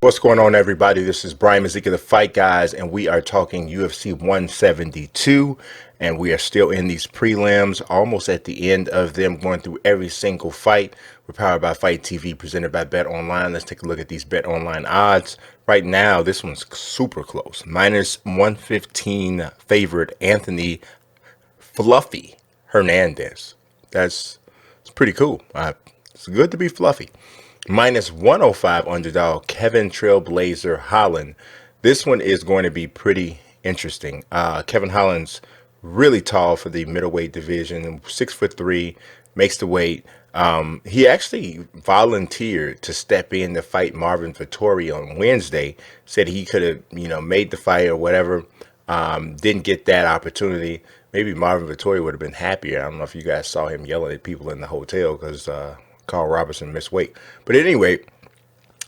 What's going on, everybody? This is Brian Mazique of the Fight Guys, and we are talking UFC 172, and we are still in these prelims, almost at the end of them, going through every single fight. We're powered by Fight TV, presented by Bet Online. Let's take a look at these Bet Online odds. Right now, this one's super close. Minus 115 favorite Anthony Fluffy Hernandez. It's pretty cool. It's good to be fluffy. Minus 105 underdog Kevin Trailblazer Holland. This one is going to be pretty interesting. Kevin Holland's really tall for the middleweight division, 6'3", makes the weight. He actually volunteered to step in to fight Marvin Vettori on Wednesday. Said he could have, made the fight or whatever. Didn't get that opportunity. Maybe Marvin Vettori would have been happier. I don't know if you guys saw him yelling at people in the hotel because Carl Robertson missed weight. But anyway,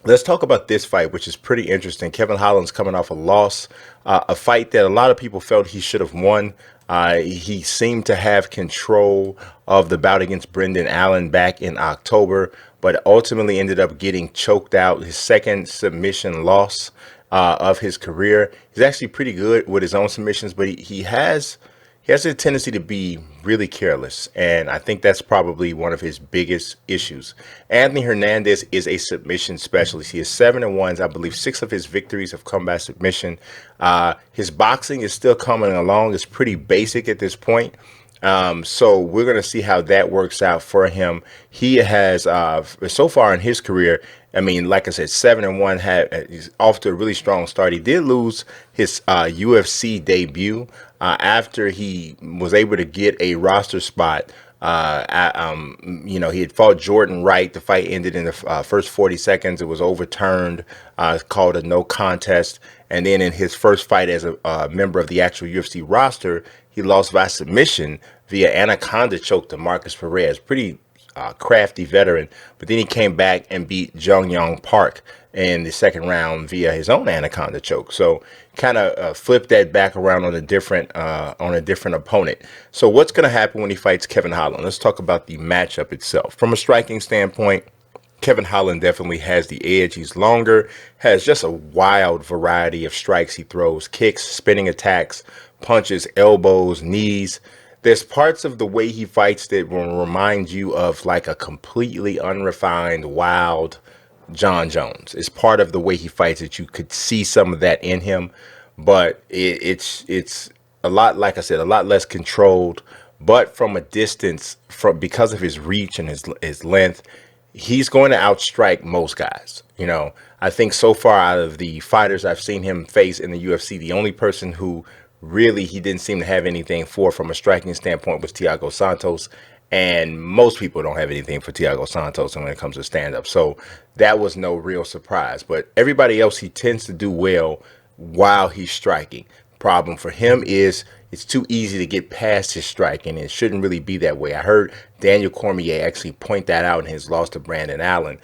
let's talk about this fight, which is pretty interesting. Kevin Holland's coming off a loss, a fight that a lot of people felt he should have won. He seemed to have control of the bout against Brendan Allen back in October, but ultimately ended up getting choked out. His second submission loss of his career. He's actually pretty good with his own submissions, but he has a tendency to be really careless, and I think that's probably one of his biggest issues. Anthony Hernandez is a submission specialist. He is 7-1. I believe 6 of his victories have come by submission. His boxing is still coming along. It's pretty basic at this point. So we're going to see how that works out for him. He has, so far in his career, I mean, like I said, 7-1, he's off to a really strong start. He did lose his UFC debut after he was able to get a roster spot. He had fought Jordan Wright. The fight ended in the first 40 seconds. It was overturned, called a no contest. And then in his first fight as a member of the actual UFC roster, he lost by submission via anaconda choke to Marcus Perez. Pretty crafty veteran, but then he came back and beat Jung Young Park in the second round via his own anaconda choke. So kind of flipped that back around on a different opponent. So what's going to happen when he fights Kevin Holland? Let's talk about the matchup itself. From a striking standpoint, Kevin Holland definitely has the edge. He's longer, has just a wild variety of strikes he throws, kicks, spinning attacks, punches, elbows, knees. There's parts of the way he fights that will remind you of like a completely unrefined, wild John Jones. It's part of the way he fights that you could see some of that in him, but it's a lot, like I said, a lot less controlled. But from a distance, because of his reach and his length, he's going to outstrike most guys. I think so far out of the fighters I've seen him face in the UFC, the only person who really he didn't seem to have anything for from a striking standpoint was Thiago Santos, and most people don't have anything for Thiago Santos when it comes to stand-up, so that was no real surprise. But everybody else, he tends to do well while he's striking. Problem for him is it's too easy to get past his striking, and it shouldn't really be that way. I heard Daniel Cormier actually point that out in his loss to Brandon Allen.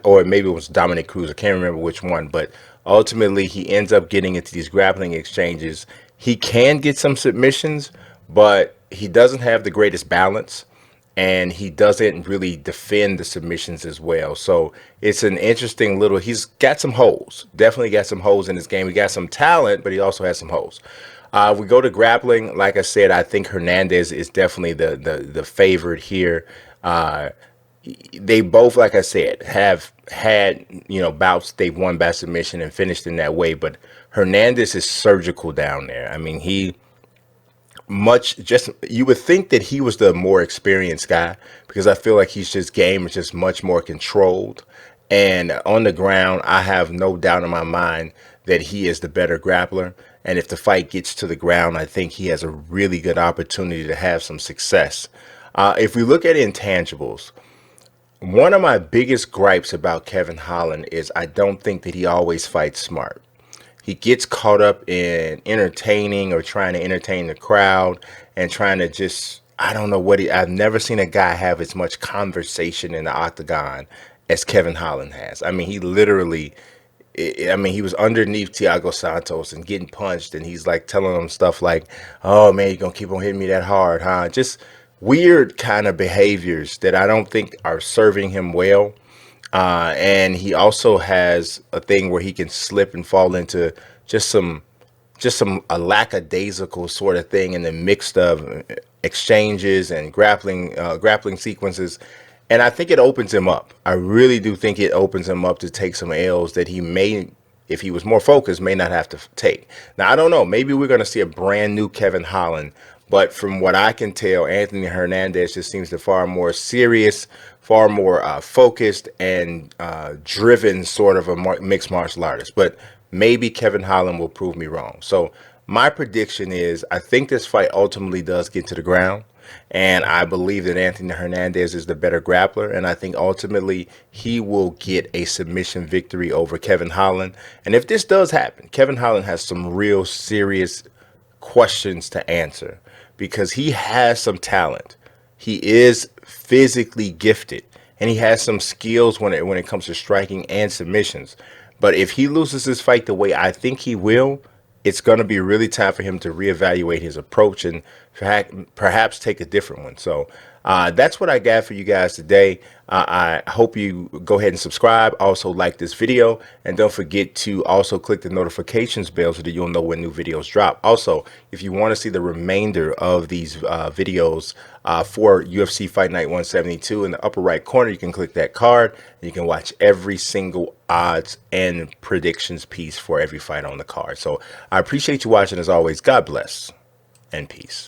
Or maybe it was Dominic Cruz, I can't remember which one, but ultimately he ends up getting into these grappling exchanges. He can get some submissions, but he doesn't have the greatest balance, and he doesn't really defend the submissions as well. So it's an interesting he's got some holes, definitely got some holes in his game. He got some talent, but he also has some holes. We go to grappling. Like I said, I think Hernandez is definitely the favorite here. They both, like I said, have had, bouts they've won by submission and finished in that way. But Hernandez is surgical down there. I mean, you would think that he was the more experienced guy, because I feel like his game is just much more controlled. And on the ground, I have no doubt in my mind that he is the better grappler. And if the fight gets to the ground, I think he has a really good opportunity to have some success. If we look at intangibles, one of my biggest gripes about Kevin Holland is I don't think that he always fights smart. He gets caught up in entertaining or trying to entertain the crowd and trying to just, I don't know I've never seen a guy have as much conversation in the octagon as Kevin Holland has. I mean, he literally, he was underneath Thiago Santos and getting punched, and he's like telling him stuff like, oh man, you're going to keep on hitting me that hard, huh? Just weird kind of behaviors that I don't think are serving him well. And he also has a thing where he can slip and fall into just some a lackadaisical sort of thing in the mix of exchanges and grappling sequences. And I think it opens him up. I really do think it opens him up to take some L's that he may, if he was more focused, may not have to take. Now, I don't know. Maybe we're going to see a brand new Kevin Holland. But from what I can tell, Anthony Hernandez just seems to far more serious, far more focused and driven sort of a mixed martial artist. But maybe Kevin Holland will prove me wrong. So my prediction is I think this fight ultimately does get to the ground. And I believe that Anthony Hernandez is the better grappler. And I think ultimately he will get a submission victory over Kevin Holland. And if this does happen, Kevin Holland has some real serious questions to answer because he has some talent. He is physically gifted and he has some skills when it comes to striking and submissions. But if he loses this fight the way I think he will, it's going to be really time for him to reevaluate his approach and perhaps take a different one. So that's what I got for you guys today. I hope you go ahead and subscribe. Also like this video. And don't forget to also click the notifications bell so that you'll know when new videos drop. Also, if you want to see the remainder of these videos for UFC Fight Night 172, in the upper right corner, you can click that card. And you can watch every single odds and predictions piece for every fight on the card. So I appreciate you watching as always. God bless and peace.